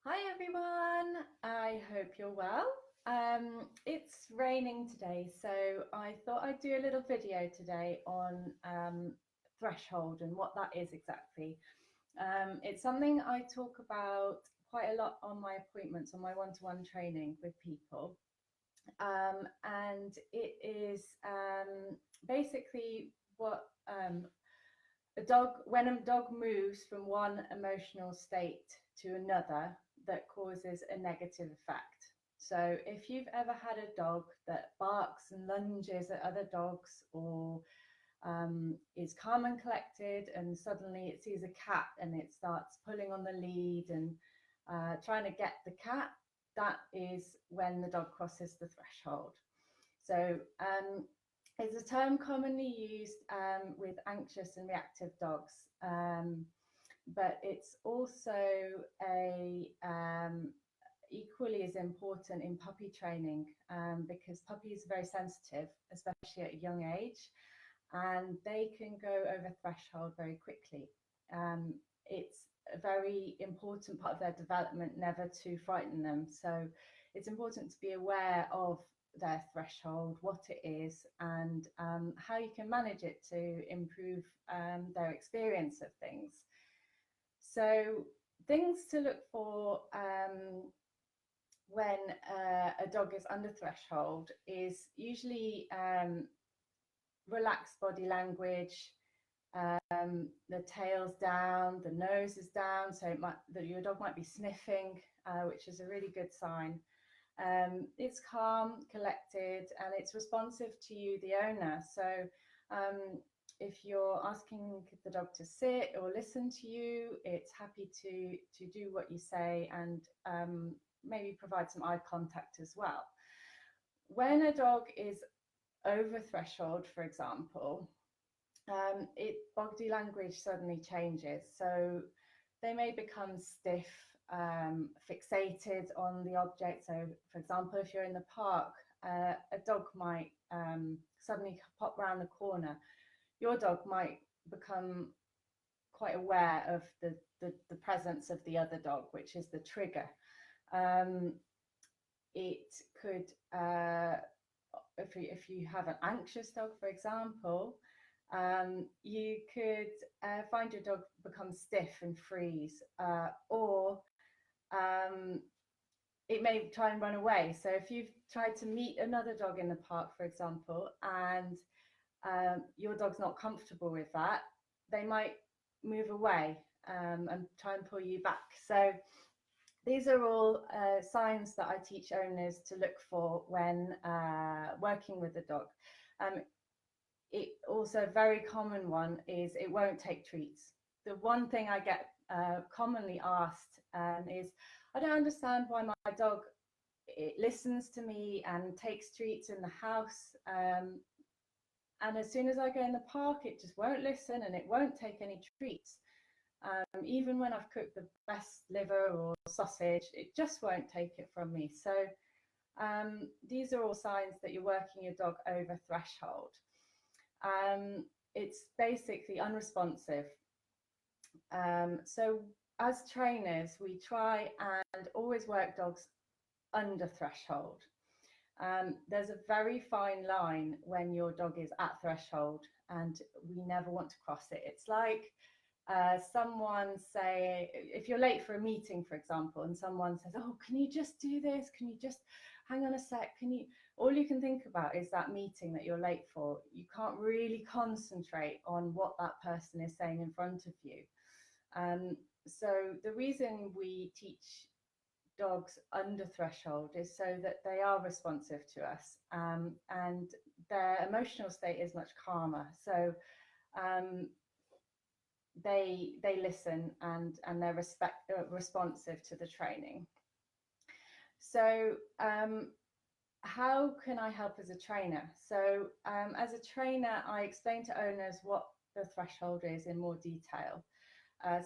Hi everyone, I hope you're well. It's raining today, so I thought I'd do a little video today on threshold and what that is exactly. It's something I talk about quite a lot on my appointments, on my one-to-one training with people. And it is basically what when a dog moves from one emotional state to another that causes a negative effect. So if you've ever had a dog that barks and lunges at other dogs, or is calm and collected, and suddenly it sees a cat and it starts pulling on the lead and trying to get the cat, that is when the dog crosses the threshold. So it's a term commonly used with anxious and reactive dogs, but it's also a equally as important in puppy training, because puppies are very sensitive, especially at a young age, and they can go over threshold very quickly. It's a very important part of their development never to frighten them. So it's important to be aware of their threshold, what it is, and how you can manage it to improve their experience of things. So things to look for when a dog is under threshold is usually relaxed body language. The tail's down, the nose is down, so your dog might be sniffing, which is a really good sign. It's calm, collected, and it's responsive to you, the owner. So if you're asking the dog to sit or listen to you, it's happy to do what you say, and maybe provide some eye contact as well. When a dog is over threshold, for example, body language suddenly changes. So they may become stiff, fixated on the object. So, for example, if you're in the park, a dog might suddenly pop round the corner. Your dog might become quite aware of the presence of the other dog, which is the trigger. It could, if you have an anxious dog, for example, you could find your dog become stiff and freeze, or it may try and run away. So if you've tried to meet another dog in the park, for example, and your dog's not comfortable with that, they might move away and try and pull you back. So these are all signs that I teach owners to look for when working with the dog. It also, a very common one is it won't take treats. The one thing I get commonly asked is, I don't understand why my dog, it listens to me and takes treats in the house, and as soon as I go in the park, it just won't listen and it won't take any treats. Even when I've cooked the best liver or sausage, it just won't take it from me. So these are all signs that you're working your dog over threshold. It's basically unresponsive. So as trainers, we try and always work dogs under threshold. There's a very fine line when your dog is at threshold, and we never want to cross it. It's like someone say, if you're late for a meeting, for example, and someone says, oh, can you just do this? Can you just hang on a sec? All you can think about is that meeting that you're late for. You can't really concentrate on what that person is saying in front of you. So the reason we teach dogs under threshold is so that they are responsive to us, and their emotional state is much calmer. So they listen, and they're responsive to the training. So how can I help as a trainer? So as a trainer, I explain to owners what the threshold is in more detail,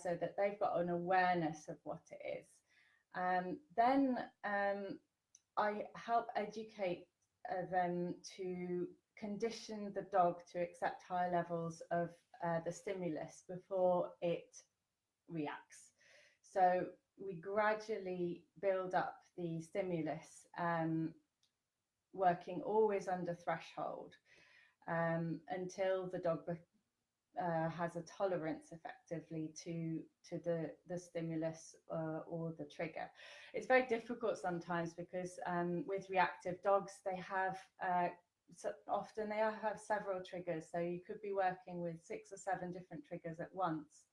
so that they've got an awareness of what it is. Then I help educate them to condition the dog to accept higher levels of the stimulus before it reacts. So we gradually build up the stimulus, working always under threshold, until the dog has a tolerance effectively to the stimulus or the trigger. It's very difficult sometimes because with reactive dogs, they have so often they have several triggers, so you could be working with 6 or 7 different triggers at once,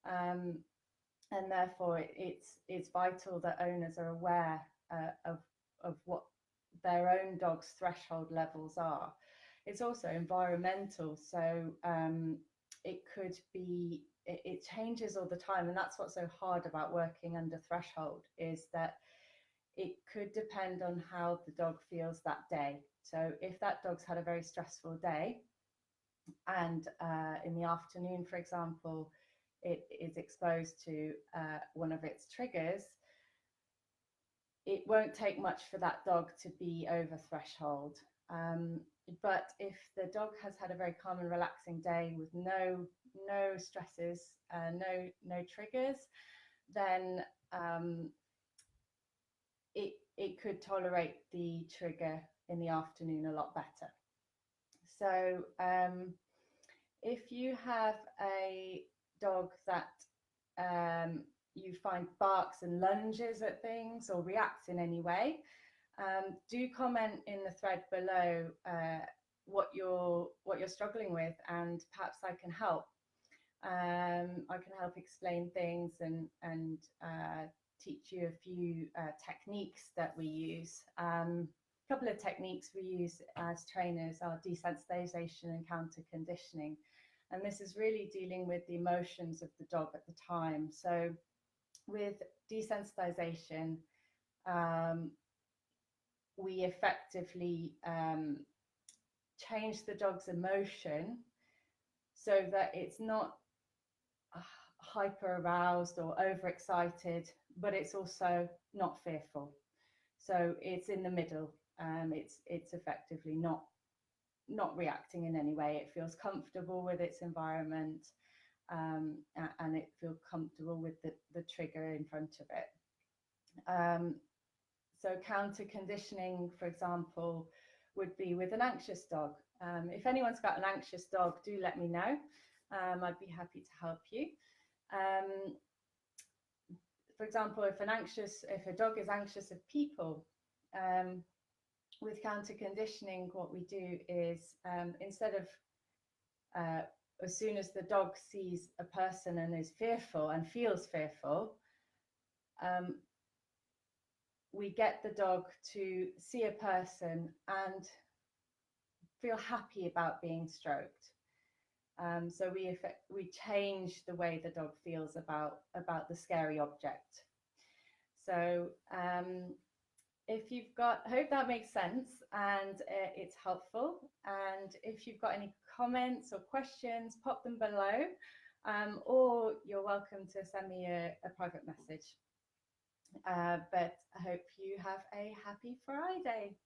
and therefore it's vital that owners are aware of what their own dog's threshold levels are. It's also environmental, so it could be, it changes all the time, and that's what's so hard about working under threshold, is that it could depend on how the dog feels that day. So if that dog's had a very stressful day, and in the afternoon, for example, it is exposed to one of its triggers, it won't take much for that dog to be over threshold. But if the dog has had a very calm and relaxing day with no stresses, no triggers, then it could tolerate the trigger in the afternoon a lot better. So if you have a dog that you find barks and lunges at things or reacts in any way, do comment in the thread below what you're struggling with, and perhaps I can help. I can help explain things and teach you a few techniques that we use. A couple of techniques we use as trainers are desensitization and counter conditioning, and this is really dealing with the emotions of the dog at the time. So with desensitization, we effectively change the dog's emotion so that it's not hyper aroused or overexcited, but it's also not fearful. So it's in the middle. It's effectively not reacting in any way. It feels comfortable with its environment, and it feels comfortable with the trigger in front of it. So counter conditioning, for example, would be with an anxious dog. If anyone's got an anxious dog, do let me know. I'd be happy to help you. For example, if a dog is anxious of people, with counter conditioning, what we do is instead of as soon as the dog sees a person and is fearful and feels fearful, we get the dog to see a person and feel happy about being stroked. So we change the way the dog feels about the scary object. So if you've got, I hope that makes sense and it's helpful. And if you've got any comments or questions, pop them below, or you're welcome to send me a private message. But I hope you have a happy Friday.